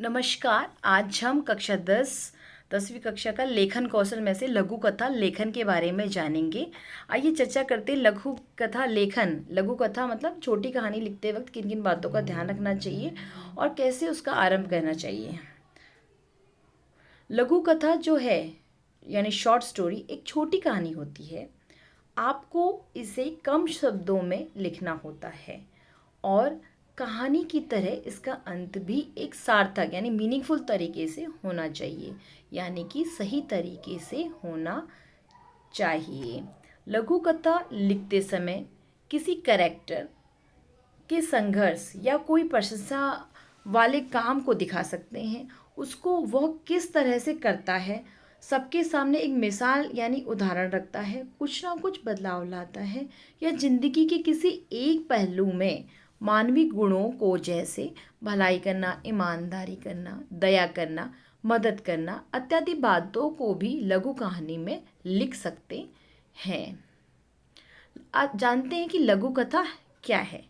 नमस्कार। आज हम कक्षा 10वीं कक्षा का लेखन कौशल में से लघु कथा लेखन के बारे में जानेंगे। आइए चर्चा करते हैं लघु कथा लेखन। लघु कथा मतलब छोटी कहानी लिखते वक्त किन किन बातों का ध्यान रखना चाहिए और कैसे उसका आरंभ करना चाहिए। लघु कथा जो है यानी शॉर्ट स्टोरी एक छोटी कहानी होती है। आपको इसे कम शब्दों में लिखना होता है और कहानी की तरह इसका अंत भी एक सार्थक यानी मीनिंगफुल तरीके से होना चाहिए, यानी कि सही तरीके से होना चाहिए। लघु कथा लिखते समय किसी कैरेक्टर के संघर्ष या कोई प्रशंसा वाले काम को दिखा सकते हैं, उसको वह किस तरह से करता है, सबके सामने एक मिसाल यानी उदाहरण रखता है, कुछ ना कुछ बदलाव लाता है या जिंदगी के किसी एक पहलू में मानवीय गुणों को जैसे भलाई करना, ईमानदारी करना, दया करना, मदद करना इत्यादि बातों को भी लघु कहानी में लिख सकते हैं। आप जानते हैं कि लघु कथा क्या है?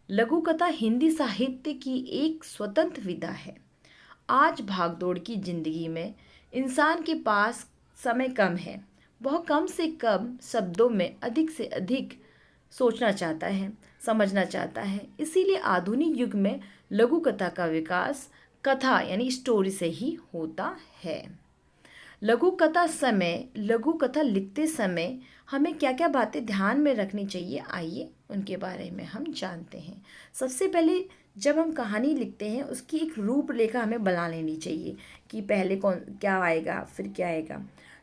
लघु कथा हिंदी साहित्य की एक स्वतंत्र विधा है। आज भागदौड़ की जिंदगी में इंसान के पास समय कम है। वह कम से कम शब्दों में अधिक से अधिक सोचना चाहता है, समझना चाहता है। इसीलिए आधुनिक युग में लघु कथा का विकास कथा यानी स्टोरी से ही होता है। लघु कथा लिखते समय हमें क्या क्या बातें ध्यान में रखनी चाहिए, आइए उनके बारे में हम जानते हैं। सबसे पहले जब हम कहानी लिखते हैं उसकी एक रूपरेखा हमें बना लेनी चाहिए कि पहले कौन क्या आएगा, फिर क्या आएगा।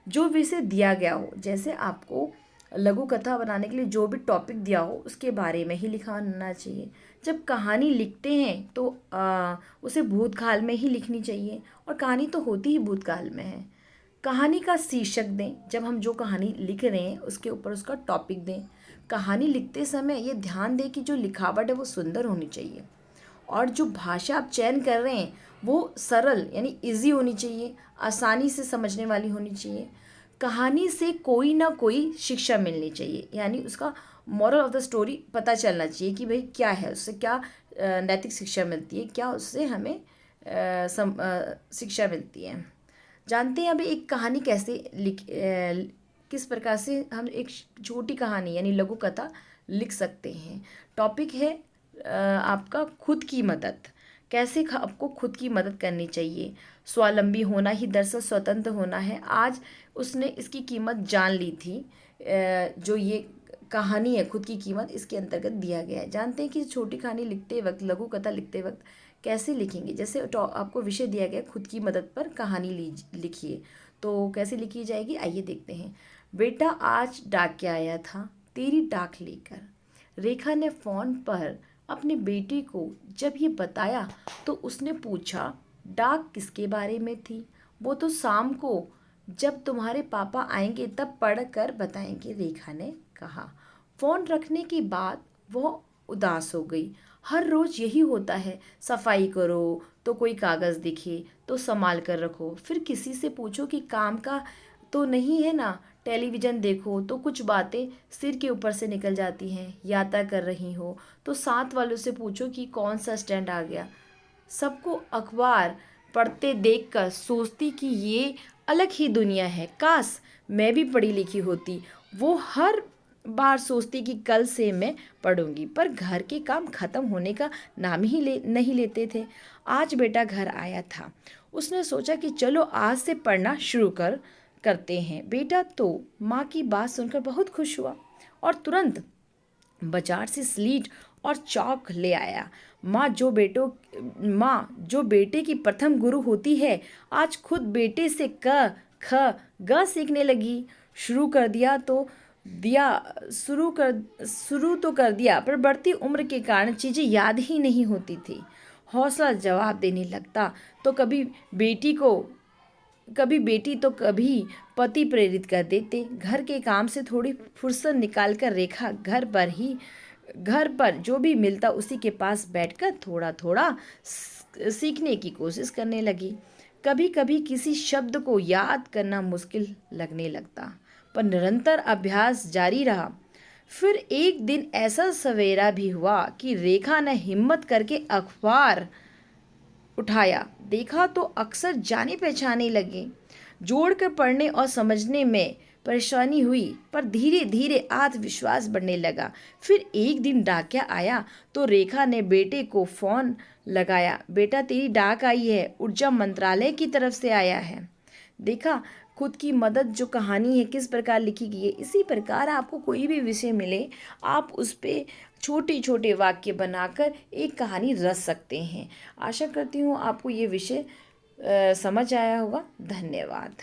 जो विषय दिया गया हो, जैसे आपको लघु कथा बनाने के लिए जो भी टॉपिक दिया हो उसके बारे में ही लिखा होना चाहिए। जब कहानी लिखते हैं तो उसे भूतकाल में ही लिखनी चाहिए और कहानी तो होती ही भूतकाल में है। कहानी का शीर्षक दें, जब हम जो कहानी लिख रहे हैं उसके ऊपर उसका टॉपिक दें। कहानी लिखते समय ये ध्यान दें कि जो लिखावट है वो सुंदर होनी चाहिए और जो भाषा आप चयन कर रहे हैं वो सरल यानी इजी होनी चाहिए, आसानी से समझने वाली होनी चाहिए। कहानी से कोई ना कोई शिक्षा मिलनी चाहिए, यानी उसका मॉरल ऑफ द स्टोरी पता चलना चाहिए कि भाई क्या है, उससे क्या नैतिक शिक्षा मिलती है, क्या उससे हमें शिक्षा मिलती है। जानते हैं अभी एक कहानी कैसे किस प्रकार से हम एक छोटी कहानी यानी लघु कथा लिख सकते हैं। टॉपिक है आपका खुद की मदद। कैसे आपको खुद की मदद करनी चाहिए। स्वावलंबी होना ही दरअसल स्वतंत्र होना है। आज उसने इसकी कीमत जान ली थी। जो ये कहानी है खुद की कीमत, इसके अंतर्गत दिया गया है। जानते हैं कि छोटी कहानी लिखते वक्त, लघु कथा लिखते वक्त कैसे लिखेंगे। जैसे आपको विषय दिया गया खुद की मदद पर कहानी लिखिए, तो कैसे लिखी जाएगी आइए देखते हैं। बेटा आज डाकिया आया था तेरी डाक लेकर। रेखा ने फ़ोन पर अपने बेटे को जब ये बताया तो उसने पूछा डाक किसके बारे में थी। वो तो शाम को जब तुम्हारे पापा आएंगे तब पढ़ कर बताएंगे, रेखा ने कहा। फ़ोन रखने के बाद वह उदास हो गई। हर रोज़ यही होता है, सफाई करो तो कोई कागज़ दिखे तो संभाल कर रखो, फिर किसी से पूछो कि काम का तो नहीं है ना, टेलीविज़न देखो तो कुछ बातें सिर के ऊपर से निकल जाती हैं, यात्रा कर रही हो तो साथ वालों से पूछो कि कौन सा स्टैंड आ गया। सबको अखबार पढ़ते देखकर सोचती कि ये अलग ही दुनिया है, काश मैं भी पढ़ी लिखी होती। वो हर बार सोचती कि कल से मैं पढ़ूंगी, पर घर के काम खत्म होने का नाम ही नहीं लेते थे। आज बेटा घर आया था, उसने सोचा कि चलो आज से पढ़ना शुरू करते हैं। बेटा तो माँ की बात सुनकर बहुत खुश हुआ और तुरंत बाजार से स्लीट और चौक ले आया। माँ जो बेटे की प्रथम गुरु होती है, आज खुद बेटे से क ख ग सीखने लगी। शुरू तो कर दिया, पर बढ़ती उम्र के कारण चीज़ें याद ही नहीं होती थी। हौसला जवाब देने लगता तो कभी बेटी तो कभी पति प्रेरित कर देते। घर के काम से थोड़ी फुर्सत निकालकर रेखा घर पर जो भी मिलता उसी के पास बैठकर थोड़ा थोड़ा सीखने की कोशिश करने लगी। कभी कभी किसी शब्द को याद करना मुश्किल लगने लगता, पर निरंतर अभ्यास जारी रहा। फिर एक दिन ऐसा सवेरा भी हुआ कि रेखा ने हिम्मत करके अखबार उठाया, देखा तो अक्सर जाने पहचाने लगे। जोड़कर पढ़ने और समझने में परेशानी हुई, पर धीरे धीरे आत्मविश्वास बढ़ने लगा। फिर एक दिन डाकिया आया तो रेखा ने बेटे को फोन लगाया, बेटा तेरी डाक आई है, ऊर्जा मंत्रालय की तरफ से आया है। देखा, खुद की मदद जो कहानी है किस प्रकार लिखी गई है। इसी प्रकार आपको कोई भी विषय मिले, आप उस पे छोटे छोटे वाक्य बनाकर एक कहानी रच सकते हैं। आशा करती हूँ आपको ये विषय समझ आया होगा। धन्यवाद।